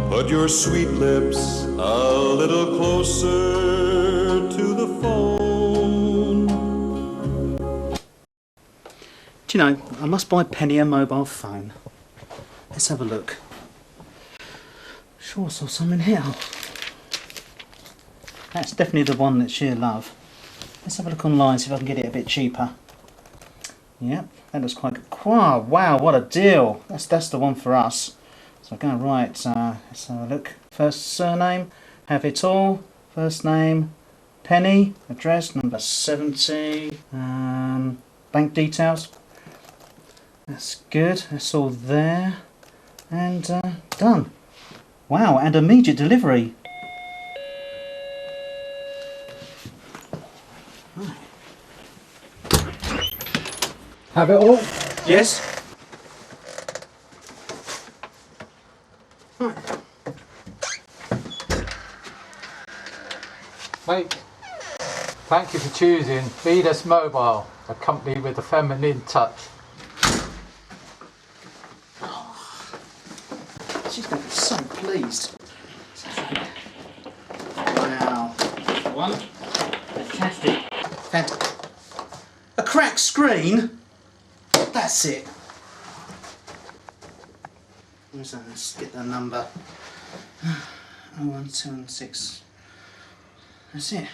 Put your sweet lips a little closer to the phone. Do you know, I must buy Penny a mobile phone. Let's have a look. Sure, I saw some in here. That's definitely the one that she'll love. Let's have a look online, see if I can get it a bit cheaper. Yep, that looks quite good. Wow, what a deal. That's the one for us. So go right, let's have a look. First surname, have it all. First name, Penny. Address, number 70. Bank details. That's good, that's all there. And done. Wow, and immediate delivery. Have it all? Yes. Mate, thank you for choosing Venus Mobile, a company with a feminine touch. She's going to be so pleased. Wow. One. Fantastic. A cracked screen? That's it. Let's get the number. 0176. That's it.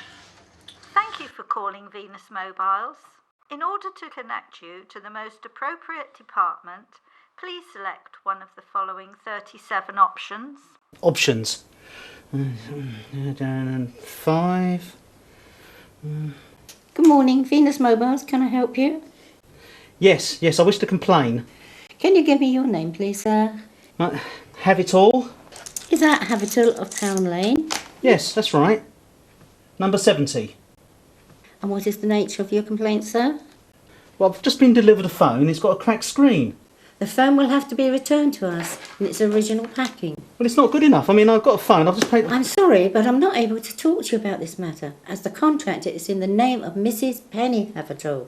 Thank you for calling Venus Mobiles. In order to connect you to the most appropriate department, please select one of the following 37 options. Options. 5. Good morning, Venus Mobiles. Can I help you? Yes, I wish to complain. Can you give me your name, please, sir? Have it all? Is that Habital of Town Lane? Yes, that's right. Number 70. And what is the nature of your complaint, sir? Well, I've just been delivered a phone. It's got a cracked screen. The phone will have to be returned to us in its original packing. Well, it's not good enough. I mean, I've got a phone. I've just paid... I'm sorry, but I'm not able to talk to you about this matter, as the contract is in the name of Mrs. Penny Havertall.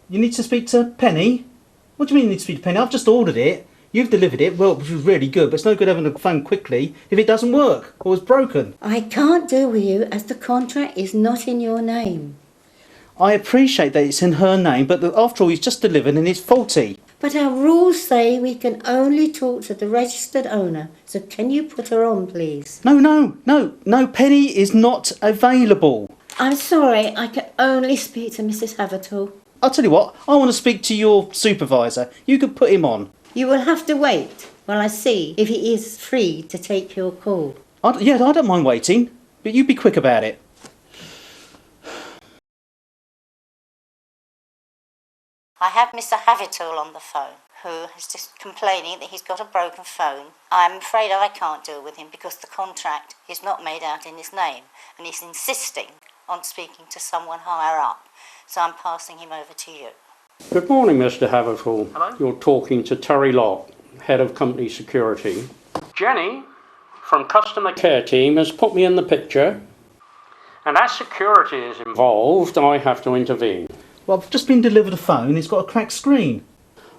You need to speak to Penny? What do you mean you need to speak to Penny? I've just ordered it. You've delivered it, well, which was really good, but it's no good having a phone quickly if it doesn't work or is broken. I can't deal with you as the contract is not in your name. I appreciate that it's in her name, but after all, it's just delivered and it's faulty. But our rules say we can only talk to the registered owner, so can you put her on, please? No, Penny is not available. I'm sorry, I can only speak to Mrs. Havertall. I'll tell you what, I want to speak to your supervisor. You could put him on. You will have to wait while I see if he is free to take your call. I don't mind waiting, but you be quick about it. I have Mr. Havertall on the phone, who is just complaining that he's got a broken phone. I'm afraid I can't deal with him because the contract is not made out in his name, and he's insisting on speaking to someone higher up. So I'm passing him over to you. Good morning, Mr. Havertall. Hello? You're talking to Terry Locke, Head of Company Security. Jenny, from Customer Care Team, has put me in the picture. And as security is involved, I have to intervene. Well, I've just been delivered a phone. It's got a cracked screen.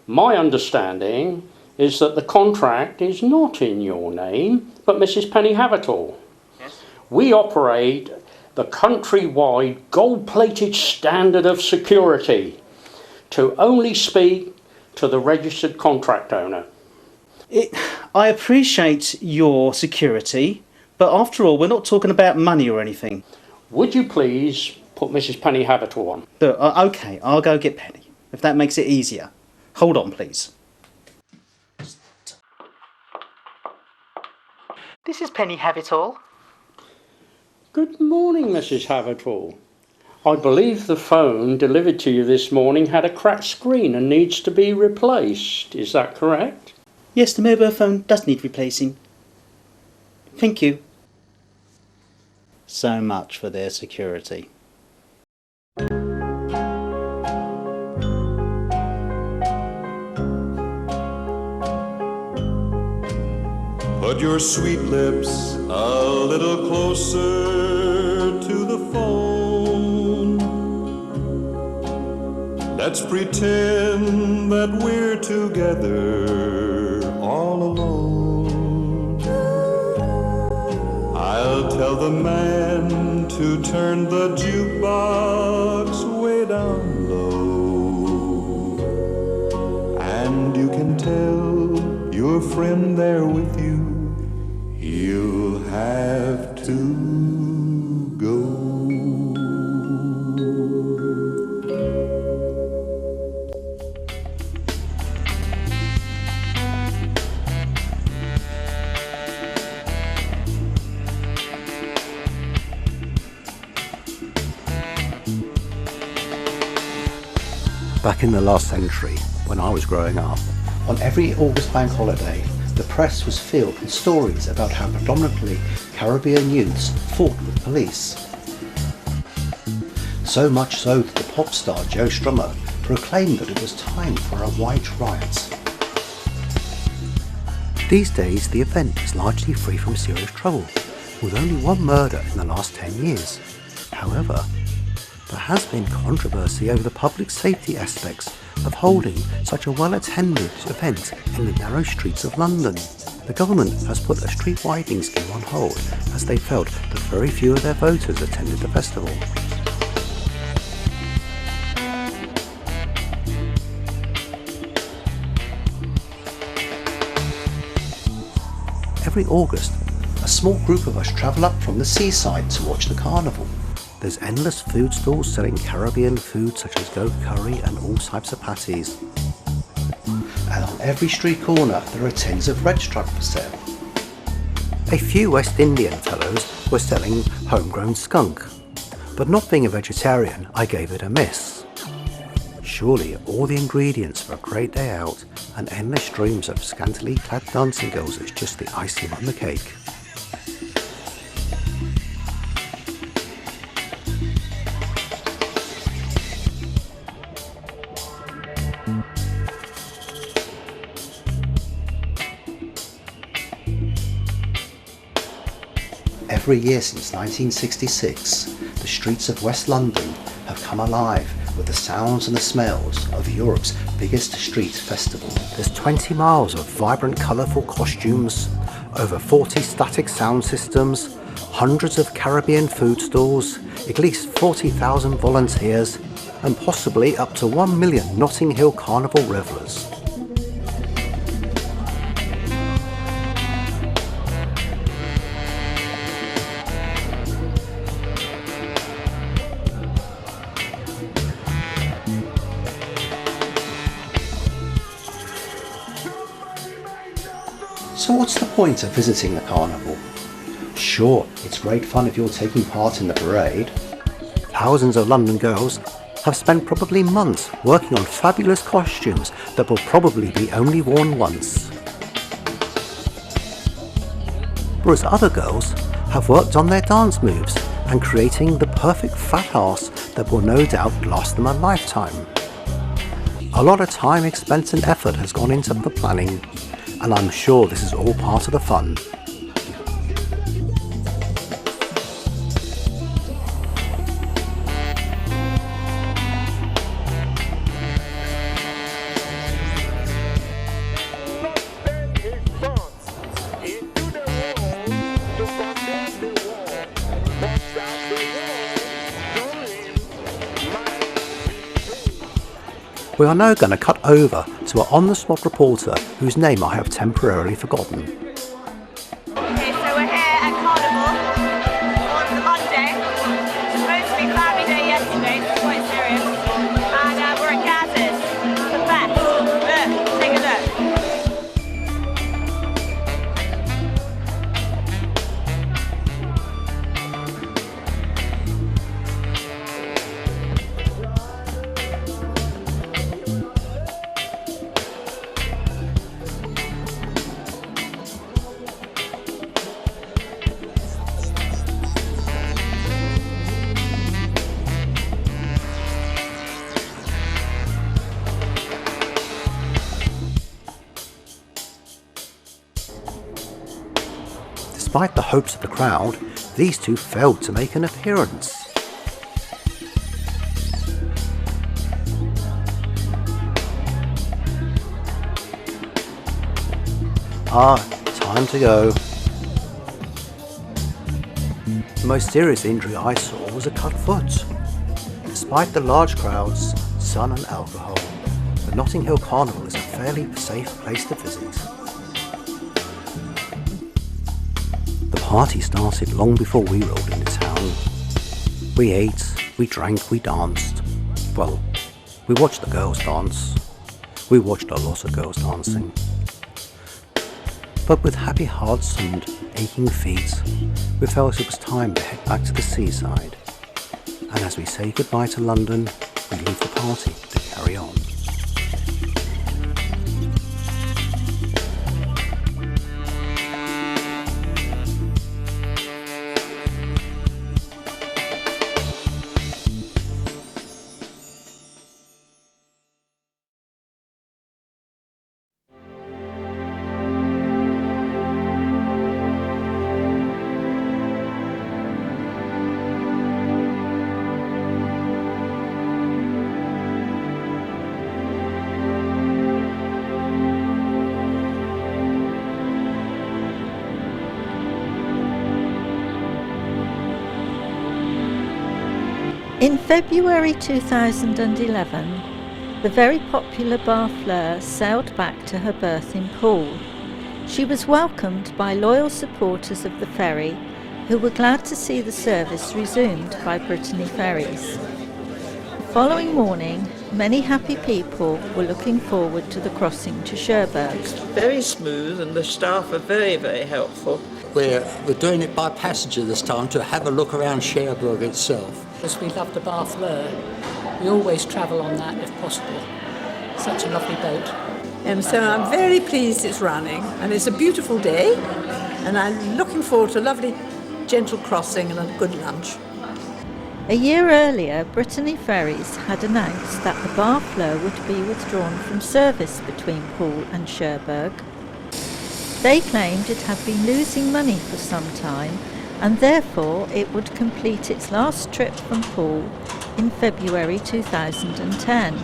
My understanding is that the contract is not in your name, but Mrs. Penny Havertall. Yes. We operate the countrywide gold-plated standard of security to only speak to the registered contract owner. I appreciate your security, but after all, we're not talking about money or anything. Would you please put Mrs. Penny Havertall on? OK, I'll go get Penny, if that makes it easier. Hold on, please. This is Penny Havertall. Good morning, Mrs. Havertall. I believe the phone delivered to you this morning had a cracked screen and needs to be replaced. Is that correct? Yes, the mobile phone does need replacing. Thank you. So much for their security. Put your sweet lips a little closer to the phone. Let's pretend that we're together all alone. I'll tell the man to turn the jukebox way down low. And you can tell your friend there with you, he'll have to go. Back in the last century, when I was growing up, on every August bank holiday, the press was filled with stories about how predominantly Caribbean youths fought with police. So much so that the pop star Joe Strummer proclaimed that it was time for a white riot. These days, the event is largely free from serious trouble, with only one murder in the last 10 years. However, there has been controversy over the public safety aspects of holding such a well-attended event in the narrow streets of London. The government has put a street widening scheme on hold as they felt that very few of their voters attended the festival. Every August, a small group of us travel up from the seaside to watch the carnival. There's endless food stalls selling Caribbean food such as goat curry and all types of patties. And on every street corner there are tins of red stripe for sale. A few West Indian fellows were selling homegrown skunk, but not being a vegetarian, I gave it a miss. Surely all the ingredients for a great day out and endless streams of scantily clad dancing girls is just the icing on the cake. Every year since 1966, the streets of West London have come alive with the sounds and the smells of Europe's biggest street festival. There's 20 miles of vibrant, colourful costumes, over 40 static sound systems, hundreds of Caribbean food stalls, at least 40,000 volunteers, and possibly up to 1 million Notting Hill Carnival revellers. So what's the point of visiting the carnival? Sure, it's great fun if you're taking part in the parade. Thousands of London girls have spent probably months working on fabulous costumes that will probably be only worn once. Whereas other girls have worked on their dance moves and creating the perfect fat arse that will no doubt last them a lifetime. A lot of time, expense and effort has gone into the planning, and I'm sure this is all part of the fun. We are now going to cut over to our on-the-spot reporter whose name I have temporarily forgotten. Okay, so we're here at Carnival on Monday. It's supposed to be a cloudy day yesterday, so it's quite serious. And we're at Gaz's, the best. Look, take a look. Despite the hopes of the crowd, these two failed to make an appearance. Time to go. The most serious injury I saw was a cut foot. Despite the large crowds, sun and alcohol, the Notting Hill Carnival is a fairly safe place to visit. The party started long before we rolled into town. We ate, we drank, we danced. Well, we watched the girls dance. We watched a lot of girls dancing. But with happy hearts and aching feet, we felt it was time to head back to the seaside. And as we say goodbye to London, we leave the party to carry on. In February 2011, the very popular Barfleur sailed back to her berth in Poole. She was welcomed by loyal supporters of the ferry who were glad to see the service resumed by Brittany Ferries. The following morning, many happy people were looking forward to the crossing to Cherbourg. Very smooth, and the staff are very, very helpful. We're doing it by passenger this time to have a look around Cherbourg itself. Because we love the Barfleur. We always travel on that if possible. Such a lovely boat. And so I'm very pleased it's running, and it's a beautiful day, and I'm looking forward to a lovely gentle crossing and a good lunch. A year earlier, Brittany Ferries had announced that the Barfleur would be withdrawn from service between Poole and Cherbourg. They claimed it had been losing money for some time, and therefore it would complete its last trip from Poole in February 2010.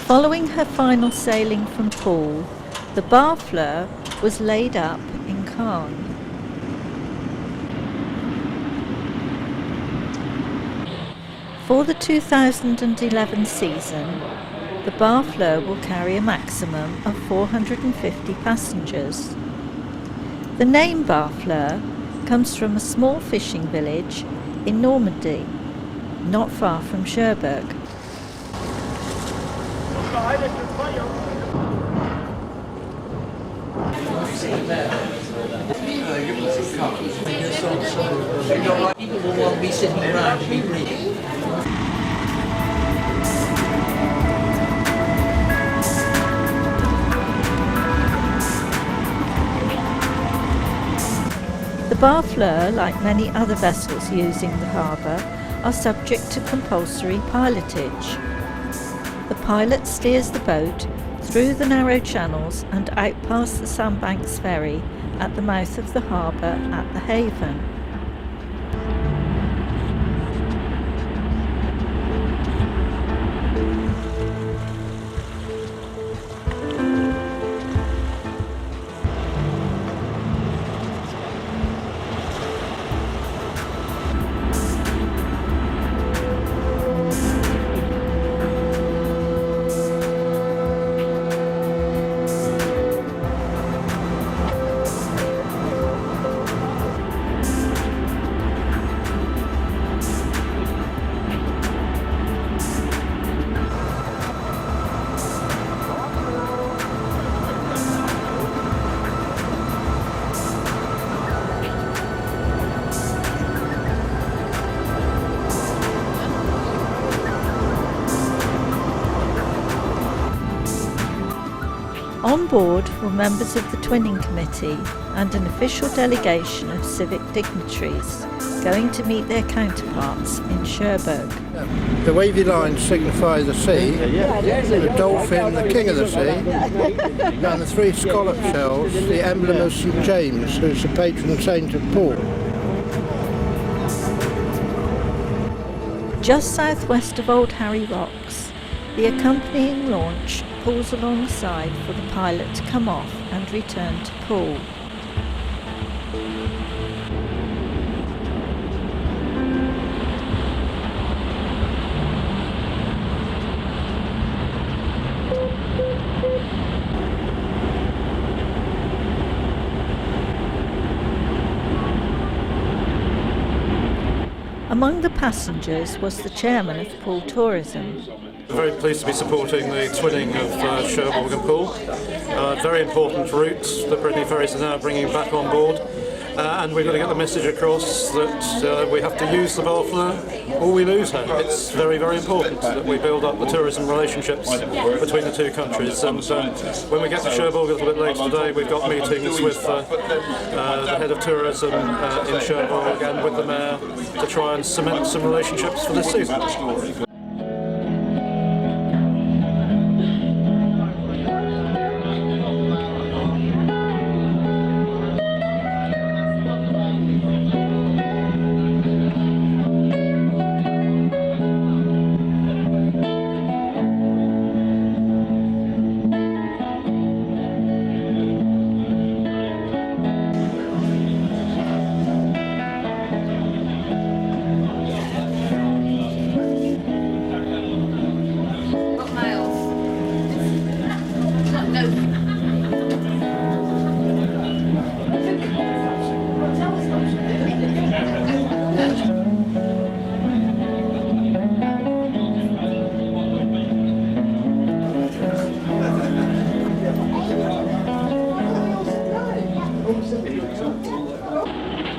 Following her final sailing from Poole, the Barfleur was laid up in Caen. For the 2011 season, the Barfleur will carry a maximum of 450 passengers. The name Barfleur comes from a small fishing village in Normandy, not far from Cherbourg. People will want to be sitting around to be reading. The Barfleur, like many other vessels using the harbour, are subject to compulsory pilotage. The pilot steers the boat through the narrow channels and out past the Sandbanks ferry at the mouth of the harbour at the haven. board were members of the Twinning Committee and an official delegation of civic dignitaries going to meet their counterparts in Cherbourg. The wavy lines signify the sea, the dolphin, the king of the sea, and the three scallop shells, the emblem of St James, who's the patron saint of Paul. Just southwest of Old Harry Rocks, the accompanying launch pulls alongside for the pilot to come off and return to Poole. Among the passengers was the chairman of Poole Tourism. Very pleased to be supporting the twinning of Cherbourg and Poole. Very important route that Brittany Ferries are now bringing back on board. And we've got to get the message across that we have to use the Barfleur or we lose her. It's very, very important that we build up the tourism relationships between the two countries. And when we get to Cherbourg a little bit later today, we've got meetings with the head of tourism in Cherbourg and with the mayor to try and cement some relationships for this season.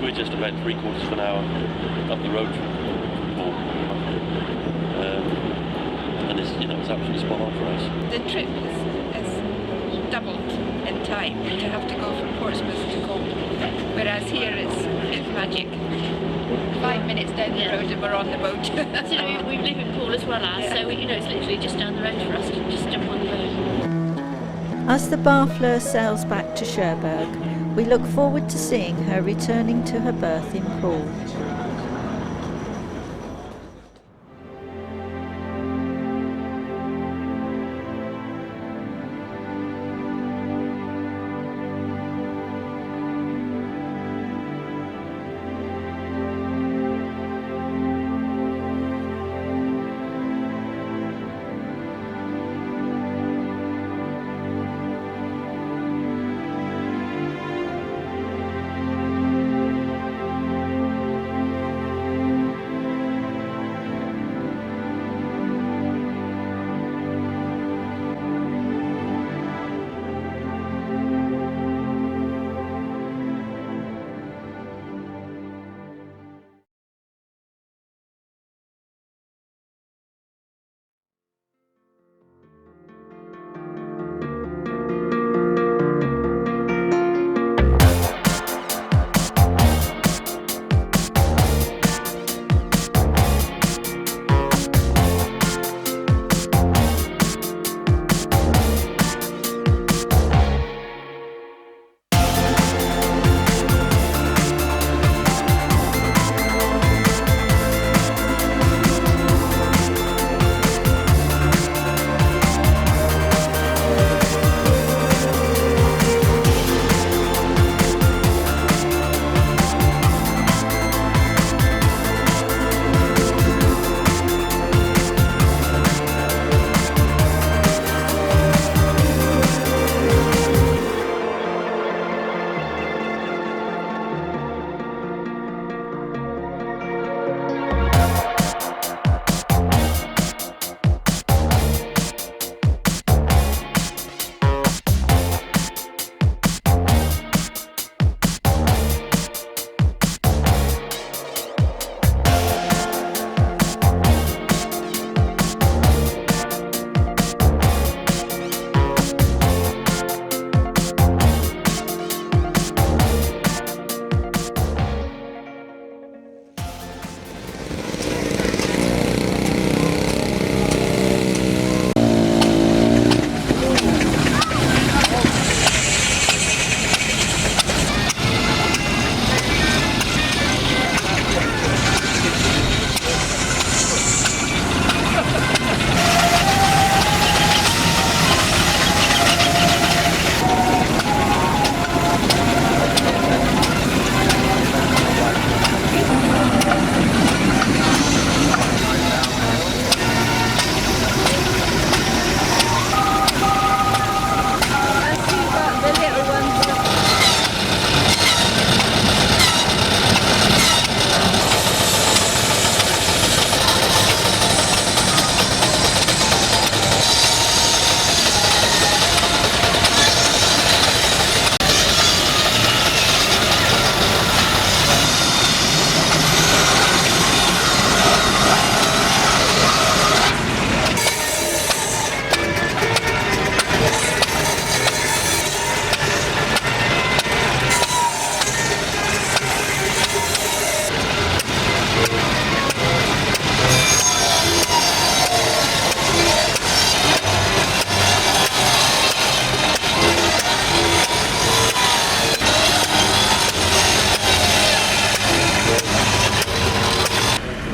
We're just about 3/4 of an hour up the road from Poole, and it's absolutely spot on for us. The trip is doubled in time to have to go from Portsmouth to Cole, whereas here it's magic. 5 minutes down the road and we're on the boat. So we live in Poole as well so it's literally just down the road for us to just jump on the boat. As the Barfleur sails back to Cherbourg, we look forward to seeing her returning to her berth in Poole.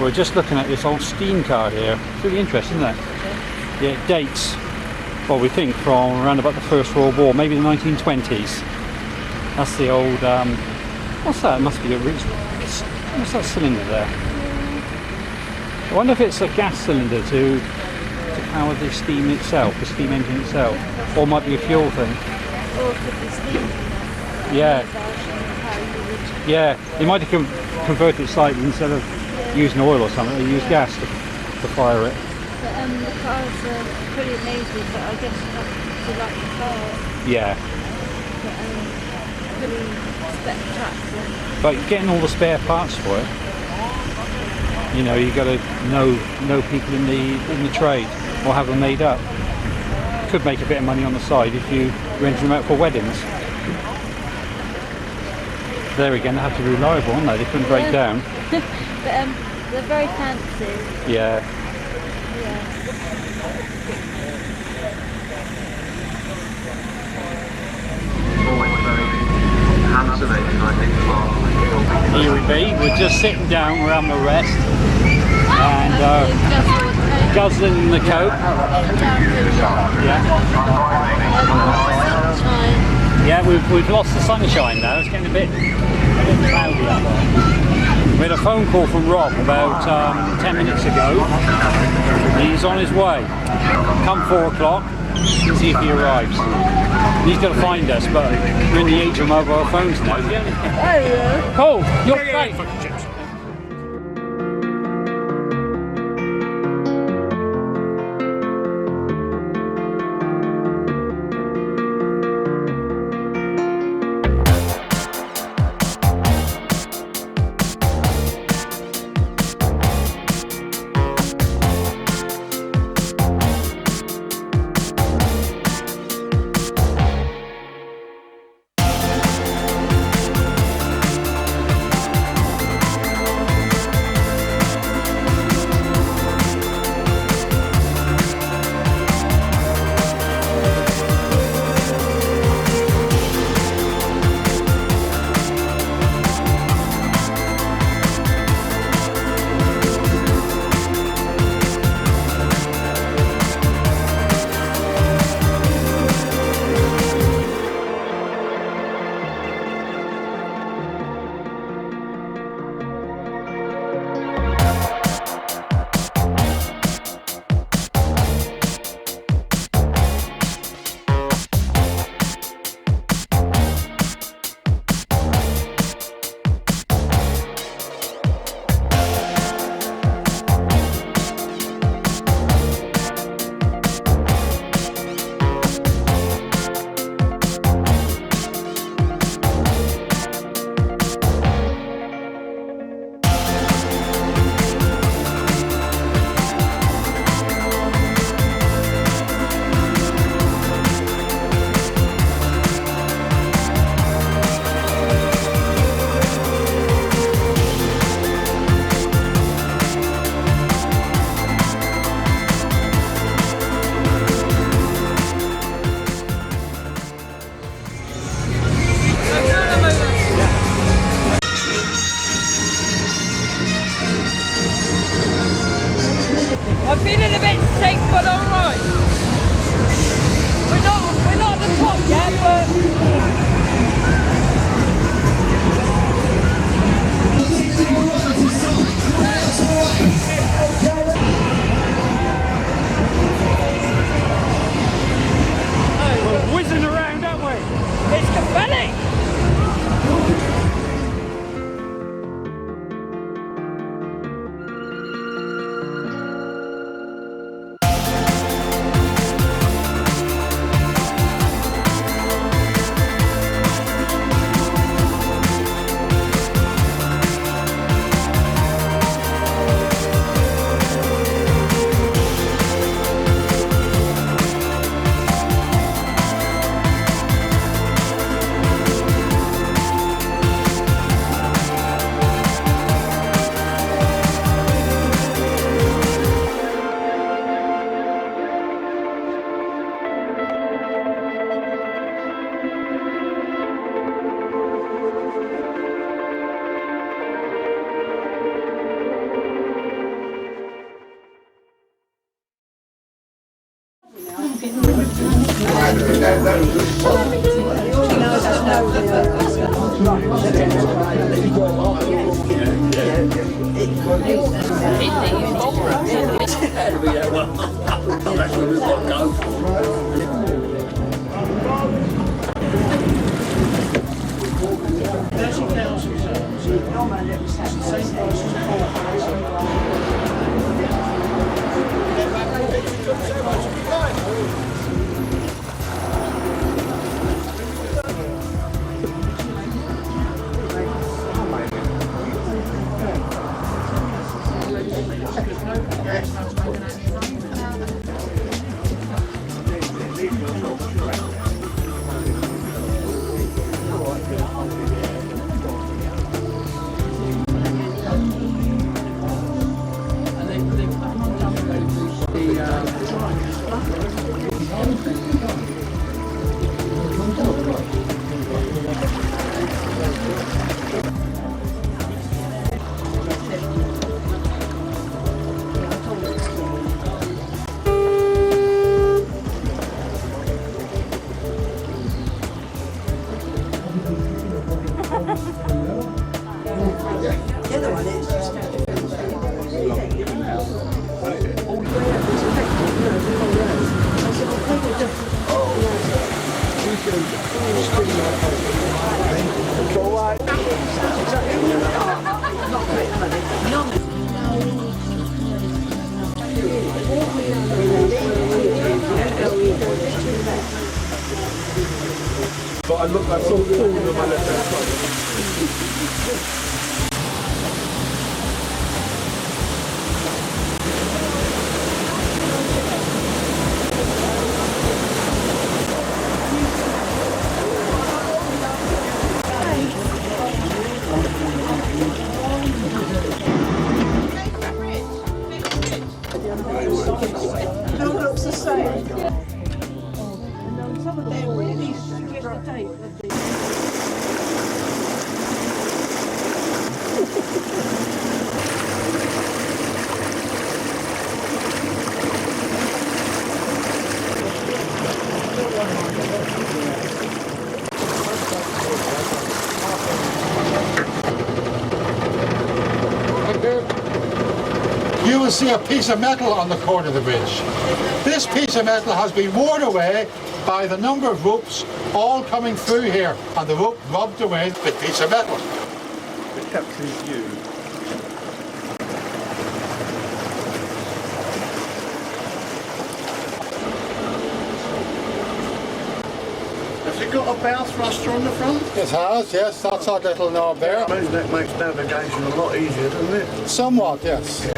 we're just looking at this old steam car here. It's really interesting, isn't it? Yeah, it dates, well, we think from around about the First World War, maybe the 1920s. That's the old, what's that? It must be a what's that cylinder there? I wonder if it's a gas cylinder to power the steam itself, the steam engine itself, or it might be a fuel thing. Or could be steam. Yeah. Yeah, they might have converted it slightly. Instead of using oil or something, they use gas to fire it. But the cars are pretty amazing, but I guess you have to like the cars. Yeah. But pretty spectacular. But getting all the spare parts for it, you know, you got to know people in the trade or have them made up. Could make a bit of money on the side if you rent them out for weddings. There again, they have to be reliable, aren't they? They couldn't break down. But they're very fancy. Yeah. Here we be, we're just sitting down, we're having a rest and guzzling the coke. Yeah, we've lost the sunshine now, it's getting a bit cloudy out there. We had a phone call from Rob about 10 minutes ago. He's on his way. Come 4 o'clock, see if he arrives. He's got to find us, but we're in the age of mobile phones now. Cool, you're great. But I saw Paul on my left hand side. It all looks the same. Some of them really suggest a date. You will see a piece of metal on the corner of the bridge. This piece of metal has been worn away by the number of ropes all coming through here, and the rope rubbed away with piece of metal. The captain's view. Has it got a bow thruster on the front? It has, yes. That's that little knob there. I imagine that makes navigation a lot easier, doesn't it? Somewhat, yes. Yeah.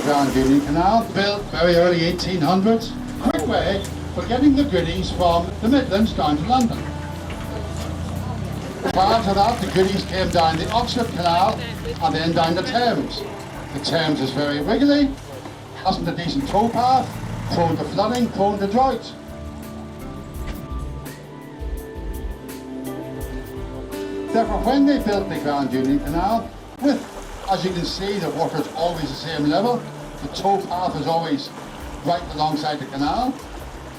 Grand Union Canal, built very early 1800s. Quick way for getting the goodies from the Midlands down to London. Prior to that, the goodies came down the Oxford Canal and then down the Thames. The Thames is very wiggly, hasn't a decent towpath, prone to flooding, prone to drought. Therefore, when they built the Grand Union Canal, with, as you can see, the water is always the same level, the towpath is always right alongside the canal,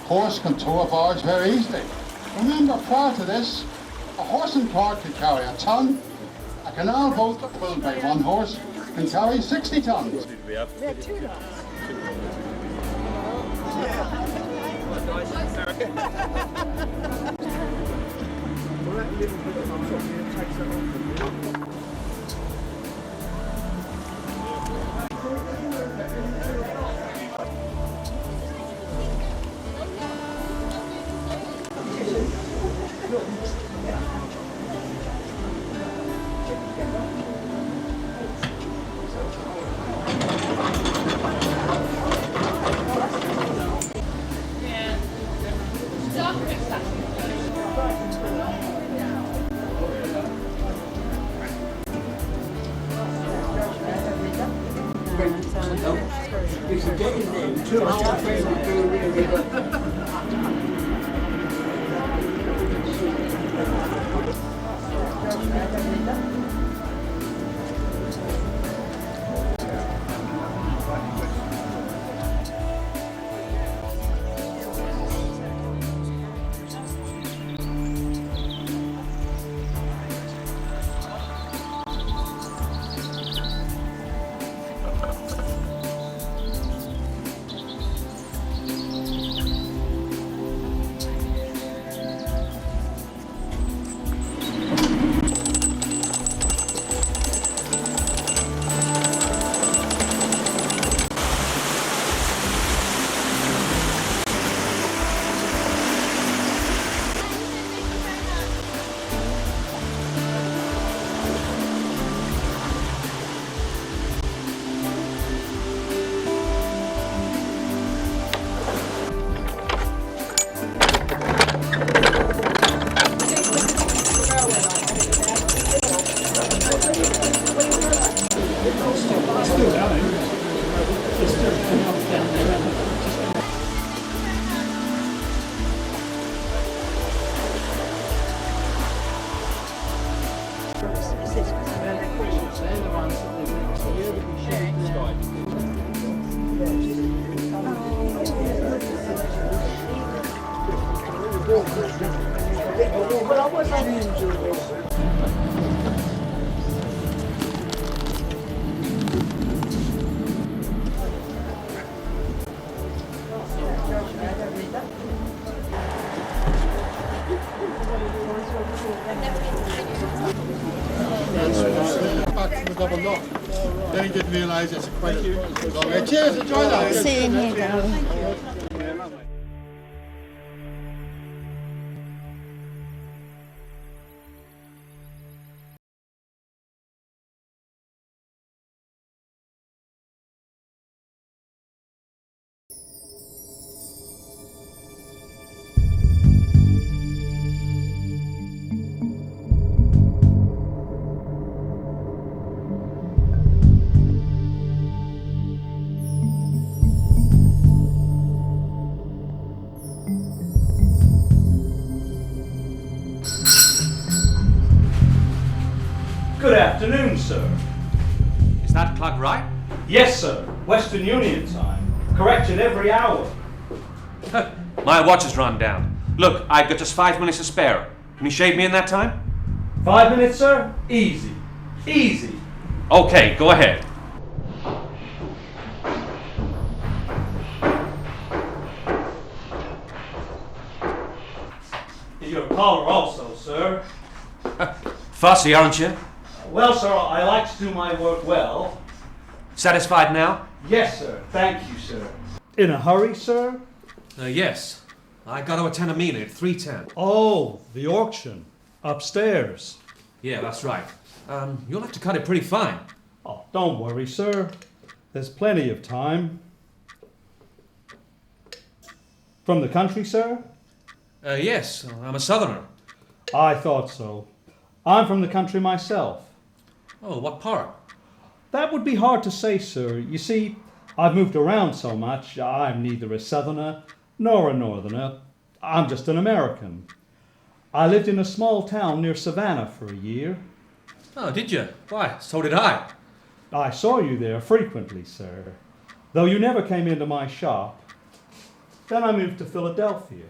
horse can tow a barge very easily. Remember, prior to this, a horse and cart could carry a ton, a canal boat pulled by one horse can carry 60 tons. We have 2 Back from the double knock. Then he didn't realise it's quite a... Cheers, enjoy that. See you here, darling. Good afternoon, sir. Is that clock right? Yes, sir. Western Union time. Correction every hour. My watch is run down. Look, I've got just 5 minutes to spare. Can you shave me in that time? 5 minutes, sir? Easy. Easy. Okay, go ahead. Your collar also, sir. Fussy, aren't you? Well, sir, I like to do my work well. Satisfied now? Yes, sir. Thank you, sir. In a hurry, sir? Yes. I got to attend a meeting at 3:10. Oh, the auction. Upstairs. Yeah, that's right. You'll have to cut it pretty fine. Oh, don't worry, sir. There's plenty of time. From the country, sir? Yes, I'm a southerner. I thought so. I'm from the country myself. Oh, what part? That would be hard to say, sir. You see, I've moved around so much. I'm neither a southerner nor a northerner. I'm just an American. I lived in a small town near Savannah for a year. Oh, did you? Why, so did I. I saw you there frequently, sir, though you never came into my shop. Then I moved to Philadelphia.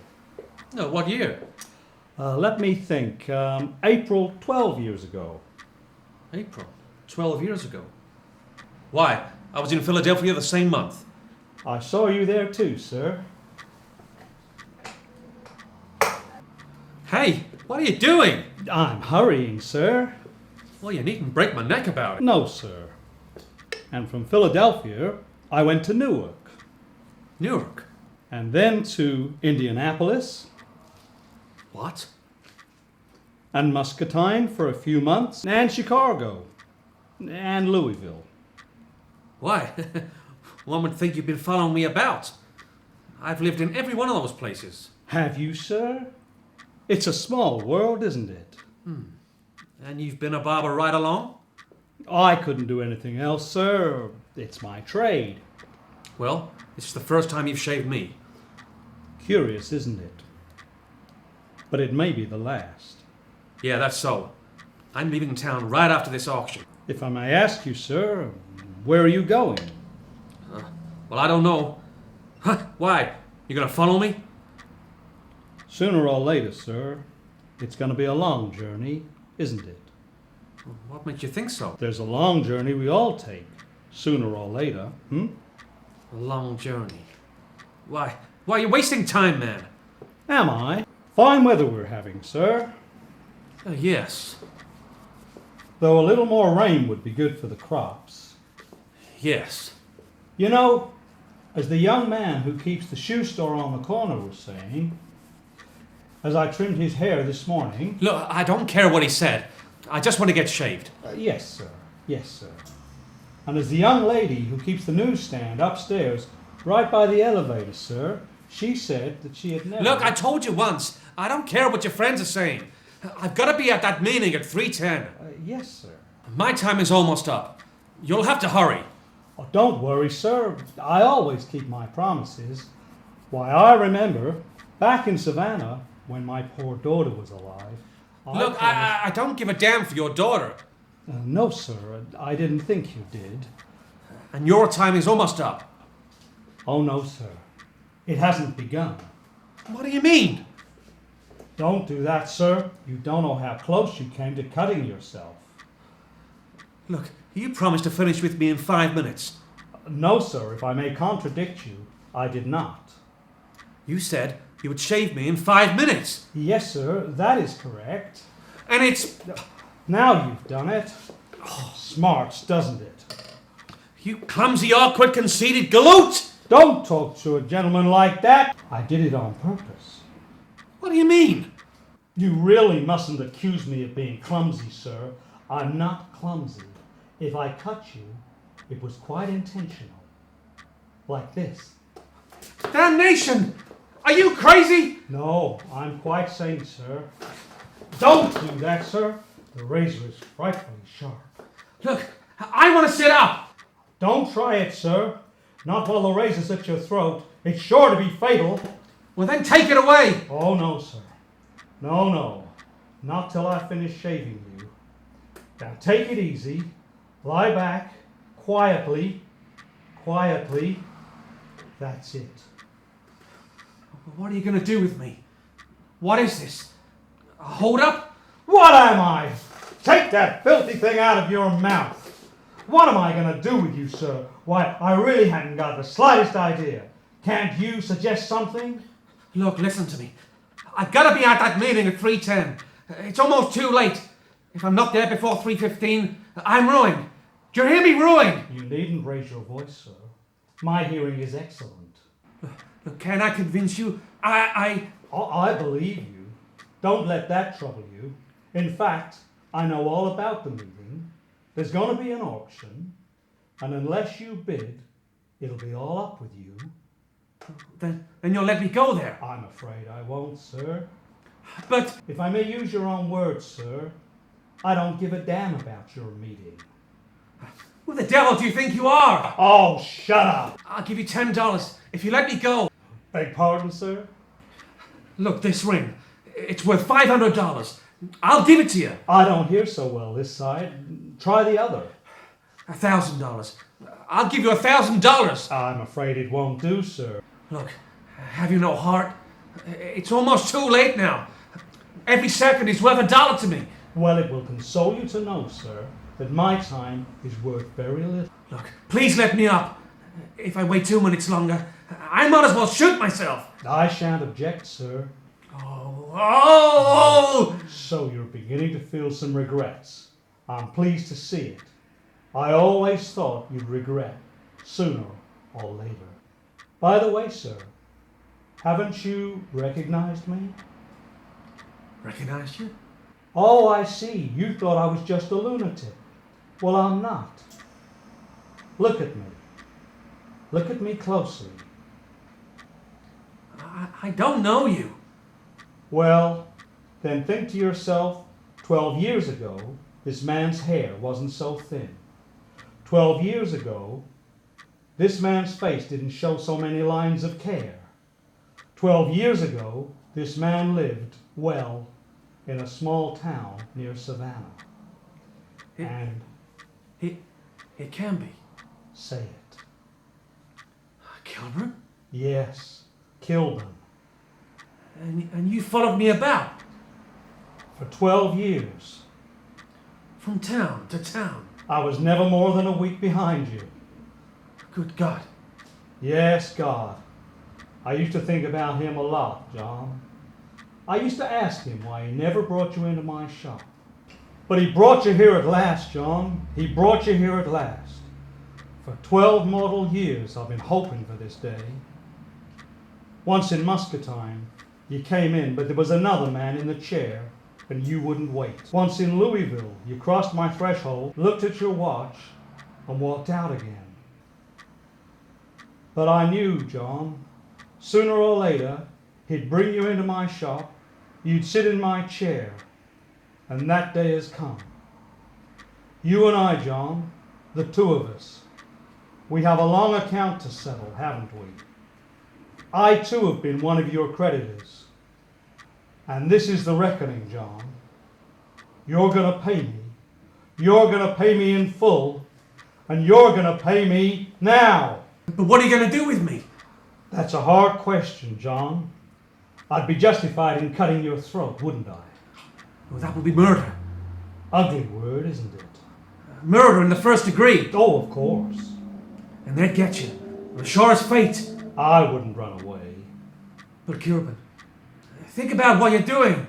No, what year? Let me think. April 12 years ago. April? 12 years ago? Why? I was in Philadelphia the same month. I saw you there too, sir. Hey, what are you doing? I'm hurrying, sir. Well, you needn't break my neck about it. No, sir. And from Philadelphia, I went to Newark. Newark? And then to Indianapolis. What? And Muscatine for a few months. And Chicago. And Louisville. Why? One would think you've been following me about. I've lived in every one of those places. Have you, sir? It's a small world, isn't it? And you've been a barber right along? I couldn't do anything else, sir. It's my trade. Well, it's the first time you've shaved me. Curious, isn't it? But it may be the last. Yeah, that's so. I'm leaving town right after this auction. If I may ask you, sir, where are you going? Well, I don't know. Huh? Why? You gonna follow me? Sooner or later, sir. It's going to be a long journey, isn't it? What makes you think so? There's a long journey we all take, sooner or later, A long journey. Why are you wasting time, man? Am I? Fine weather we're having, sir. Yes. Though a little more rain would be good for the crops. Yes. You know, as the young man who keeps the shoe store on the corner was saying, as I trimmed his hair this morning... Look, I don't care what he said. I just want to get shaved. Yes, sir. Yes, sir. And as the young lady who keeps the newsstand upstairs, right by the elevator, sir, she said that she had never... Look, I told you once. I don't care what your friends are saying. I've got to be at that meeting at 3:10. Yes, sir. My time is almost up. You'll have to hurry. Oh, don't worry, sir. I always keep my promises. Why, I remember, back in Savannah, when my poor daughter was alive... Look, I don't give a damn for your daughter. No, sir. I didn't think you did. And your time is almost up. Oh, no, sir. It hasn't begun. What do you mean? Don't do that, sir. You don't know how close you came to cutting yourself. Look, you promised to finish with me in 5 minutes. No, sir. If I may contradict you, I did not. You said you would shave me in 5 minutes. Yes, sir. That is correct. And it's... Now you've done it. Oh, smarts, doesn't it? You clumsy, awkward, conceited galoot! Don't talk to a gentleman like that. I did it on purpose. What do you mean? You really mustn't accuse me of being clumsy, sir. I'm not clumsy. If I cut you, it was quite intentional. Like this. Damnation! Are you crazy? No, I'm quite sane, sir. Don't do that, sir. The razor is frightfully sharp. Look, I want to sit up. Don't try it, sir. Not while the razor's at your throat. It's sure to be fatal. Well, then take it away. Oh, no, sir. No. Not till I finish shaving you. Now take it easy. Lie back. Quietly. That's it. What are you going to do with me? What is this? A hold up? What am I? Take that filthy thing out of your mouth. What am I going to do with you, sir? Why, I really hadn't got the slightest idea. Can't you suggest something? Look, listen to me. I've got to be at that meeting at 3:10. It's almost too late. If I'm not there before 3:15, I'm ruined. Do you hear me, ruined? You needn't raise your voice, sir. My hearing is excellent. Look, can I convince you? I believe you. Don't let that trouble you. In fact, I know all about the meeting. There's going to be an auction, and unless you bid, it'll be all up with you. Then you'll let me go there? I'm afraid I won't, sir. But... If I may use your own words, sir, I don't give a damn about your meeting. Who the devil do you think you are? Oh, shut up. I'll give you $10 if you let me go. Beg pardon, sir? Look, this ring. It's worth $500. I'll give it to you. I don't hear so well this side. Try the other. $1,000. I'll give you $1,000. I'm afraid it won't do, sir. Look, have you no heart? It's almost too late now. Every second is worth $1 to me. Well, it will console you to know, sir, that my time is worth very little. Look, please let me up. If I wait 2 minutes longer, I might as well shoot myself. I shan't object, sir. Oh! So you're beginning to feel some regrets. I'm pleased to see it. I always thought you'd regret, sooner or later. By the way, sir, haven't you recognized me? Recognized you? Oh, I see. You thought I was just a lunatic. Well, I'm not. Look at me. Look at me closely. I don't know you. Well, then think to yourself, 12 years ago, this man's hair wasn't so thin. 12 years ago, this man's face didn't show so many lines of care. 12 years ago, this man lived, well, in a small town near Savannah. It can be. Say it. Kilburn? Yes, Kilburn. And you followed me about? For 12 years. From town to town? I was never more than a week behind you. Good God. Yes, God. I used to think about him a lot, John. I used to ask him why he never brought you into my shop. But he brought you here at last, John. He brought you here at last. For 12 mortal years I've been hoping for this day. Once in Muscatine, you came in, but there was another man in the chair, and you wouldn't wait. Once in Louisville, you crossed my threshold, looked at your watch, and walked out again. But I knew, John, sooner or later, he'd bring you into my shop, you'd sit in my chair, and that day has come. You and I, John, the two of us, we have a long account to settle, haven't we? I too have been one of your creditors. And this is the reckoning, John. You're going to pay me. You're going to pay me in full. And you're going to pay me now. But what are you going to do with me? That's a hard question, John. I'd be justified in cutting your throat, wouldn't I? Well, that would be murder. Ugly word, isn't it? Murder in the first degree. Oh, of course. And they'd get you. As sure as fate. I wouldn't run away. But Kilburn, think about what you're doing.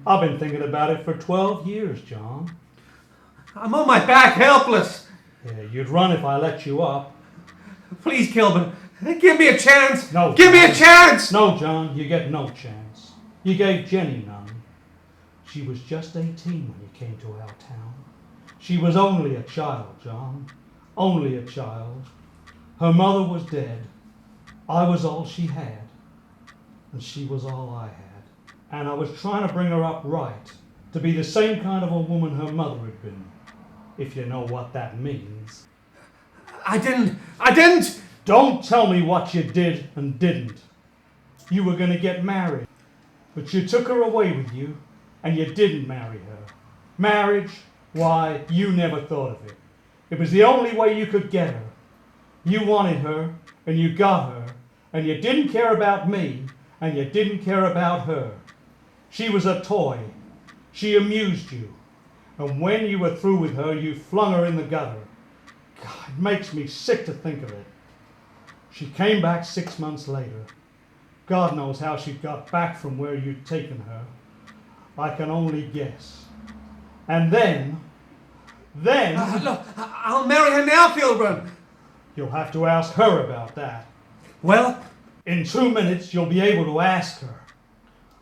I've been thinking about it for 12 years, John. I'm on my back, helpless. Yeah, you'd run if I let you up. Please, Kilburn, give me a chance. No, give me a chance. No, John, you get no chance. You gave Jenny none. She was just 18 when you came to our town. She was only a child, John. Only a child. Her mother was dead. I was all she had. And she was all I had. And I was trying to bring her up right, to be the same kind of a woman her mother had been, if you know what that means. I didn't! Don't tell me what you did and didn't. You were going to get married, but you took her away with you, and you didn't marry her. Marriage, why, you never thought of it. It was the only way you could get her. You wanted her, and you got her, and you didn't care about me, and you didn't care about her. She was a toy. She amused you. And when you were through with her, you flung her in the gutter. God, it makes me sick to think of it. She came back 6 months later. God knows how she got back from where you'd taken her. I can only guess. And then... Look, I'll marry her now, Kilburn. You'll have to ask her about that. Well? In 2 minutes, you'll be able to ask her.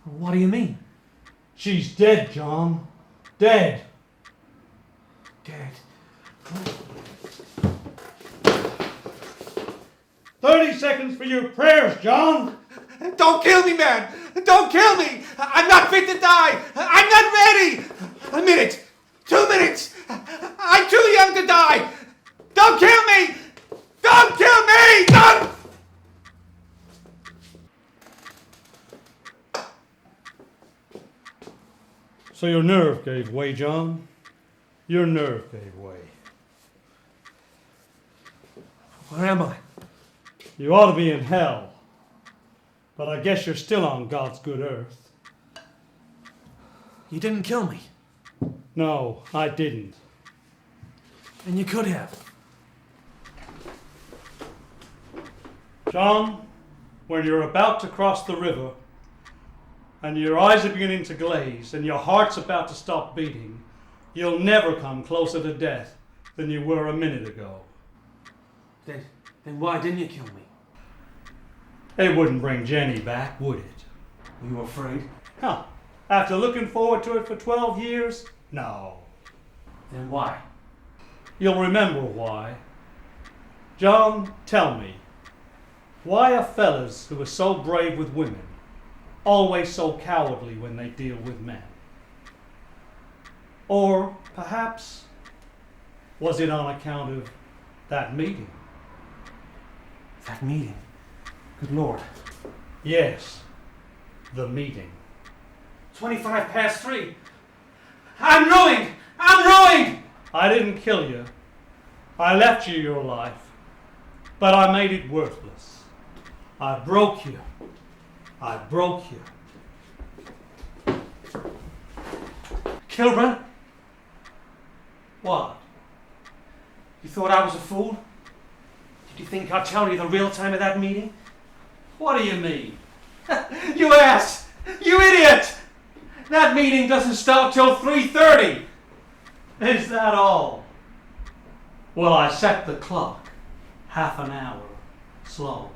What do you mean? She's dead, John. Dead. Dead. 30 seconds for your prayers, John. Don't kill me, man. Don't kill me. I'm not fit to die. I'm not ready. A minute. 2 minutes. I'm too young to die. Don't kill me. Don't kill me. Don't. So your nerve gave way, John. Your nerve gave way. Where am I? You ought to be in hell. But I guess you're still on God's good earth. You didn't kill me. No, I didn't. And you could have. Tom, when you're about to cross the river and your eyes are beginning to glaze and your heart's about to stop beating, you'll never come closer to death than you were a minute ago. Then why didn't you kill me? It wouldn't bring Jenny back, would it? Were you afraid? Huh. After looking forward to it for 12 years? No. Then why? You'll remember why. John, tell me, why are fellas who are so brave with women always so cowardly when they deal with men? Or perhaps, was it on account of that meeting? That meeting? Good Lord. Yes, the meeting. 3:25. I'm ruined! I'm ruined! I didn't kill you. I left you your life, but I made it worthless. I broke you. I broke you. Kilburn? What? You thought I was a fool? Did you think I'd tell you the real time of that meeting? What do you mean? You ass! You idiot! That meeting doesn't start till 3:30. Is that all? Well, I set the clock half an hour slow.